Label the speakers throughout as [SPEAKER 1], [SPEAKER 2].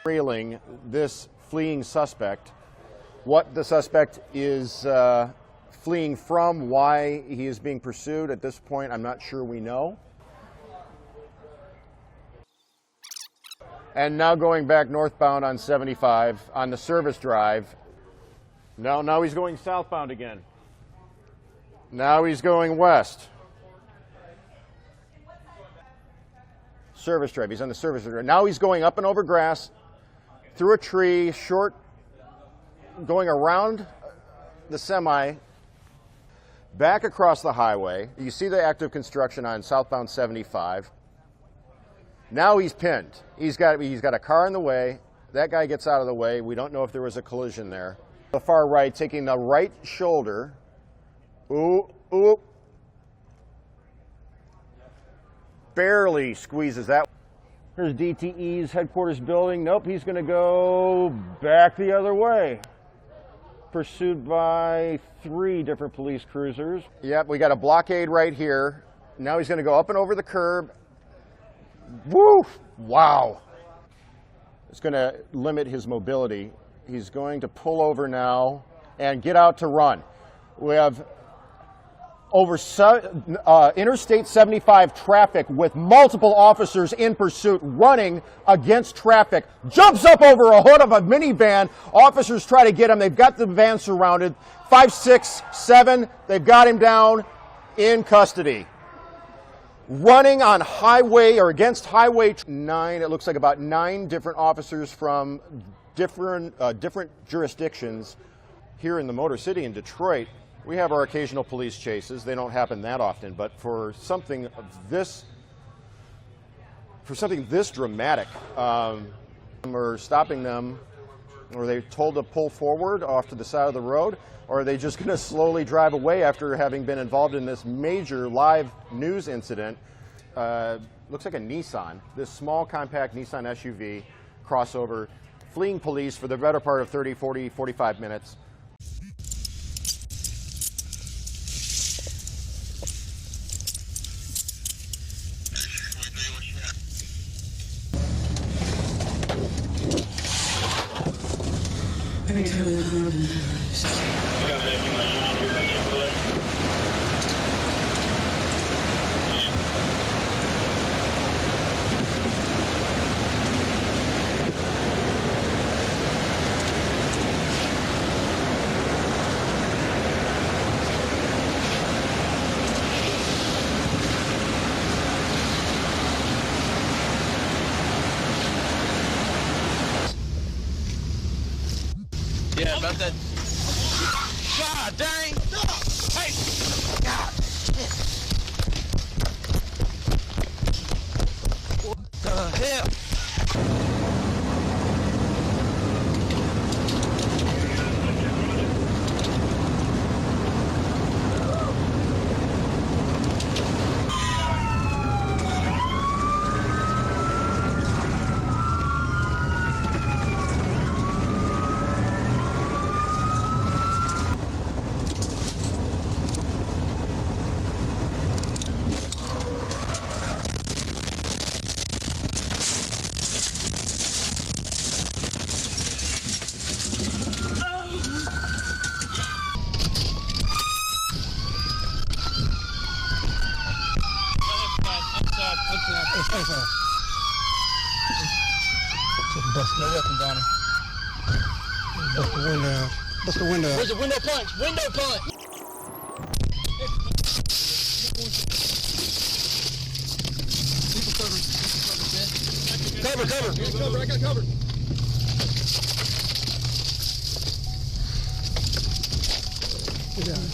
[SPEAKER 1] trailing this fleeing suspect. What the suspect is fleeing from, why he is being pursued at this point, I'm not sure we know. And now going back northbound on 75 on the service drive. Now he's going southbound again. Now he's going west. Service drive, he's on the service drive. Now he's going up and over grass, through a tree, going around the semi, back across the highway. You see the active construction on southbound 75. Now he's pinned. He's got a car in the way. That guy gets out of the way. We don't know if there was a collision there. The far right, taking the right shoulder. Ooh. Barely squeezes that. Here's DTE's headquarters building. Nope, he's going to go back the other way. Pursued by 3 different police cruisers. Yep, we got a blockade right here. Now he's going to go up and over the curb. Woo! Wow. It's going to limit his mobility. He's going to pull over now and get out to run. We have over Interstate 75 traffic with multiple officers in pursuit, running against traffic. Jumps up over a hood of a minivan. Officers try to get him. They've got the van surrounded. 5, 6, 7. They've got him down in custody. Running on highway or against highway 9, it looks like about 9 different officers from different jurisdictions. Here in the Motor City in Detroit, we have our occasional police chases. They don't happen that often, but for something this dramatic, we're stopping them, or they're told to pull forward off to the side of the road, or are they just going to slowly drive away after having been involved in this major live news incident? Looks like a Nissan, this small compact Nissan SUV crossover, fleeing police for the better part of 30, 40, 45 minutes.
[SPEAKER 2] Yeah, about that. God dang! Hey! God! What the hell?
[SPEAKER 3] Bust no weapons on him. Bust the window. Bust the window.
[SPEAKER 2] Where's the window punch? Window punch! Cover, cover! I got cover!
[SPEAKER 3] Get down.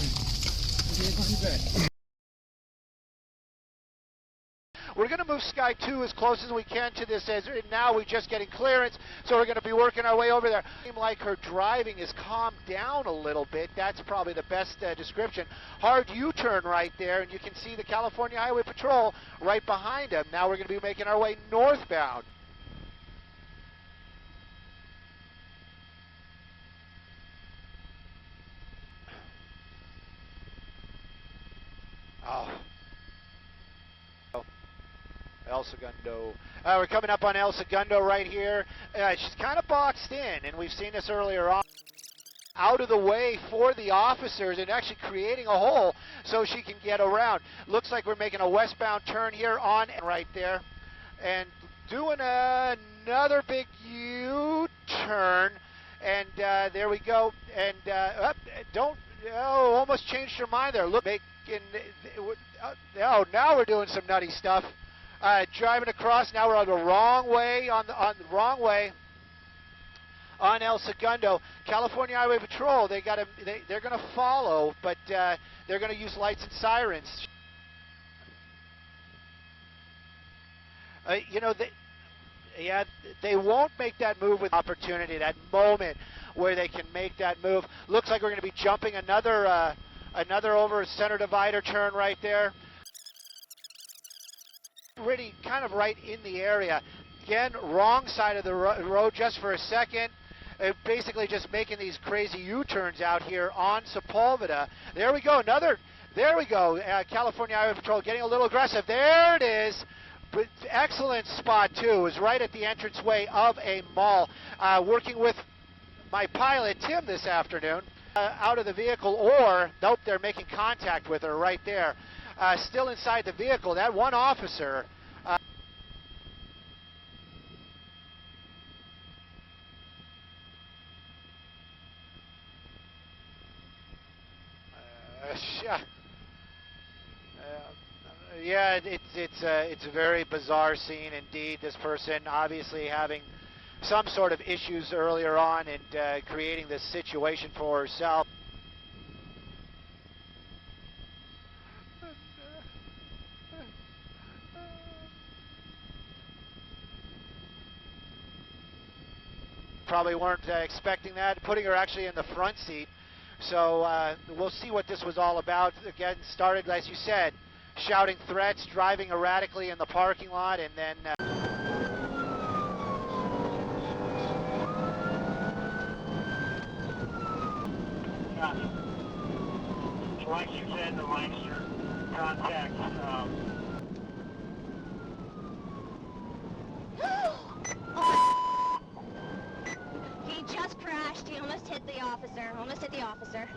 [SPEAKER 4] We're going to move Sky 2 as close as we can to this edge. Now we're just getting clearance, so we're going to be working our way over there. Seems like her driving is calmed down a little bit. That's probably the best description. Hard U-turn right there, and you can see the California Highway Patrol right behind him. Now we're going to be making our way northbound. Oh. El Segundo. We're coming up on El Segundo right here. She's kind of boxed in, and we've seen this earlier on. Out of the way for the officers and actually creating a hole so she can get around. Looks like we're making a westbound turn here on right there and doing another big U-turn. And there we go. And almost changed her mind there. Look, now we're doing some nutty stuff. Driving across, now we're on the wrong way, on the wrong way on El Segundo. California Highway Patrol, they're going to follow, but they're going to use lights and sirens. They won't make that move with opportunity, that moment where they can make that move. Looks like we're going to be jumping another over center divider turn right there. Really kind of right in the area. Again, wrong side of the road just for a second. Basically just making these crazy U-turns out here on Sepulveda. There we go, there we go. California Highway Patrol getting a little aggressive. There it is. Excellent spot too. Is right at the entranceway of a mall. Working with my pilot, Tim, this afternoon. Out of the vehicle, or, nope, they're making contact with her right there. Still inside the vehicle, that one officer. Yeah, it's a very bizarre scene indeed. This person obviously having some sort of issues earlier on and creating this situation for herself. Probably weren't expecting that, putting her actually in the front seat. So we'll see what this was all about. Again, started, as you said, shouting threats, driving erratically in the parking lot, and then...
[SPEAKER 5] Like you said, the Lancaster contact.
[SPEAKER 6] He just crashed. He almost hit the officer.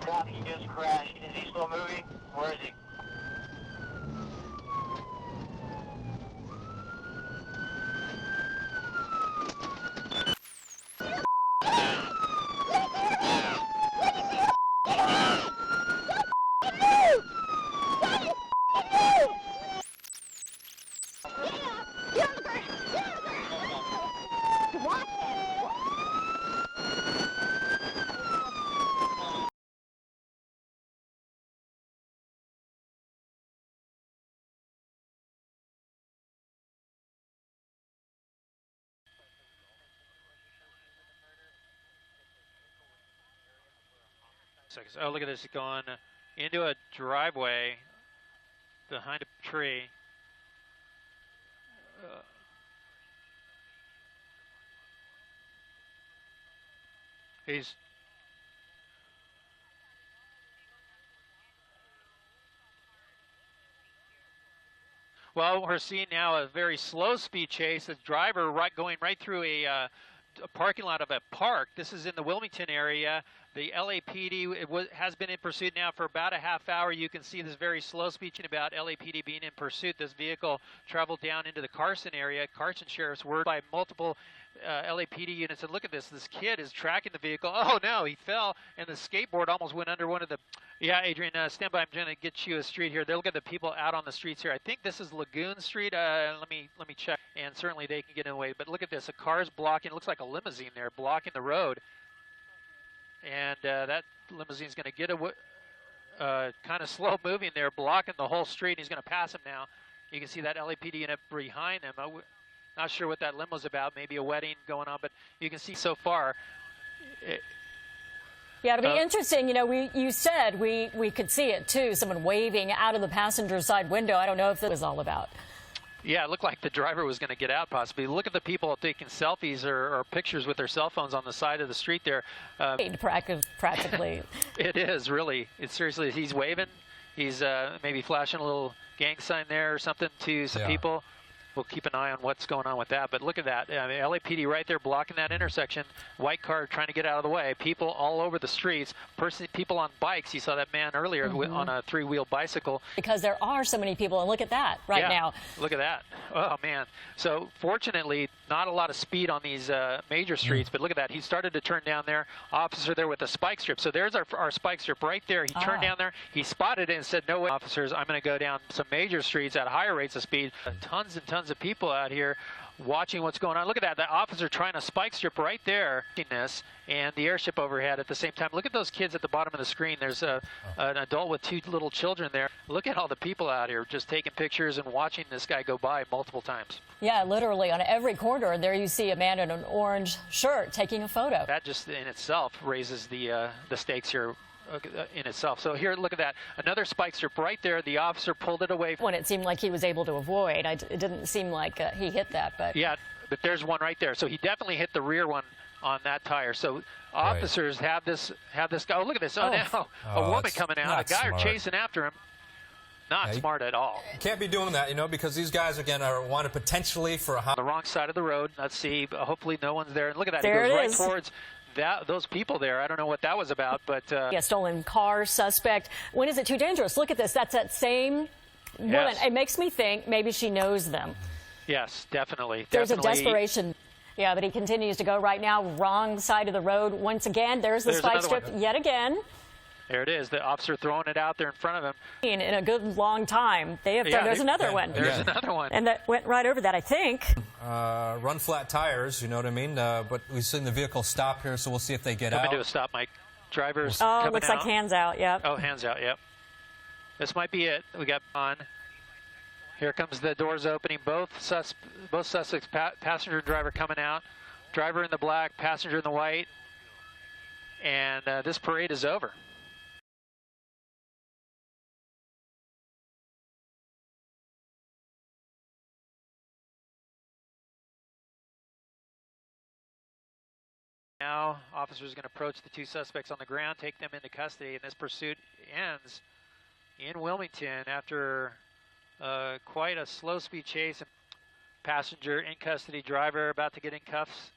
[SPEAKER 5] Copy, he just crashed. Is he still moving? Where is he?
[SPEAKER 7] Oh, look at this, going into a driveway behind a tree. Well, we're seeing now a very slow speed chase. The driver going right through a parking lot of a park. This is in the Wilmington area. The LAPD has been in pursuit now for about a half hour. You can see this very slow speech about LAPD being in pursuit. This vehicle traveled down into the Carson area. Carson Sheriff's word by multiple LAPD units. And look at this. This kid is tracking the vehicle. Oh, no, he fell, and the skateboard almost went under one of the... Yeah, Adrian, stand by. I'm going to get you a street here. They'll look at the people out on the streets here. I think this is Lagoon Street. Let me check, and certainly they can get in the way. But look at this. A car's blocking. It looks like a limousine there blocking the road. And that limousine's going to get kind of slow moving there, blocking the whole street. He's going to pass him now. You can see that LAPD unit behind him. Not sure what that limo's about. Maybe a wedding going on, but you can see so far.
[SPEAKER 8] Yeah, it'll be interesting. You know, you said we could see it too. Someone waving out of the passenger side window. I don't know if that was all about.
[SPEAKER 7] Yeah, it looked like the driver was going to get out possibly. Look at the people taking selfies or pictures with their cell phones on the side of the street there.
[SPEAKER 8] Practically.
[SPEAKER 7] It is, really. It's seriously, he's waving. He's maybe flashing a little gang sign there or something to some people. We'll keep an eye on what's going on with that. But look at that. LAPD right there blocking that intersection. White car trying to get out of the way. People all over the streets. People on bikes. You saw that man earlier on a three-wheel bicycle.
[SPEAKER 8] Because there are so many people, and look at that now.
[SPEAKER 7] Look at that. Oh, man. So fortunately, not a lot of speed on these major streets, but look at that. He started to turn down there. Officer there with a spike strip. So there's our spike strip right there. He turned down there. He spotted it and said, no way, officers, I'm going to go down some major streets at higher rates of speed. Tons and tons of people out here watching what's going on. Look at that. The officer trying to spike strip right there. And the airship overhead at the same time. Look at those kids at the bottom of the screen. There's an adult with 2 little children there. Look at all the people out here just taking pictures and watching this guy go by multiple times.
[SPEAKER 8] Yeah, literally on every corner there you see a man in an orange shirt taking a photo.
[SPEAKER 7] That just in itself raises the stakes here in itself. So here, look at that. Another spike strip right there. The officer pulled it away.
[SPEAKER 8] When it seemed like he was able to avoid. It didn't seem like he hit that, but...
[SPEAKER 7] Yeah, but there's one right there. So he definitely hit the rear one on that tire. So officers have this guy. Oh, look at this. Oh, now a woman coming out. A guy chasing after him. Not smart at all.
[SPEAKER 2] Can't be doing that, you know, because these guys, again, are wanted potentially for a...
[SPEAKER 7] The wrong side of the road. Let's see. Hopefully no one's there. And look at that.
[SPEAKER 8] There
[SPEAKER 7] he goes
[SPEAKER 8] it
[SPEAKER 7] right
[SPEAKER 8] is.
[SPEAKER 7] towards those people there. I don't know what that was about, but...
[SPEAKER 8] Yeah, stolen car, suspect. When is it too dangerous? Look at this. That's that same woman.
[SPEAKER 7] Yes.
[SPEAKER 8] It makes me think maybe she knows them.
[SPEAKER 7] Yes, definitely.
[SPEAKER 8] There's a desperation. Yeah, but he continues to go right now. Wrong side of the road. Once again, there's the spike strip yet again.
[SPEAKER 7] There it is. The officer throwing it out there in front of him.
[SPEAKER 8] In a good long time. There's another one.
[SPEAKER 7] There's another one.
[SPEAKER 8] And that went right over that, I think.
[SPEAKER 2] Run flat tires, you know what I mean? But we've seen the vehicle stop here, so we'll see if they get out.
[SPEAKER 7] Let me do a stop, Mike. Driver's
[SPEAKER 8] coming
[SPEAKER 7] out.
[SPEAKER 8] Looks like hands out, yep.
[SPEAKER 7] Oh, hands out, yep. This might be it. We got on. Here comes the doors opening. Both suspects, passenger and driver coming out. Driver in the black, passenger in the white. And this parade is over. Now, officers are going to approach the 2 suspects on the ground, take them into custody, and this pursuit ends in Wilmington after quite a slow-speed chase. Passenger in custody, driver about to get in cuffs.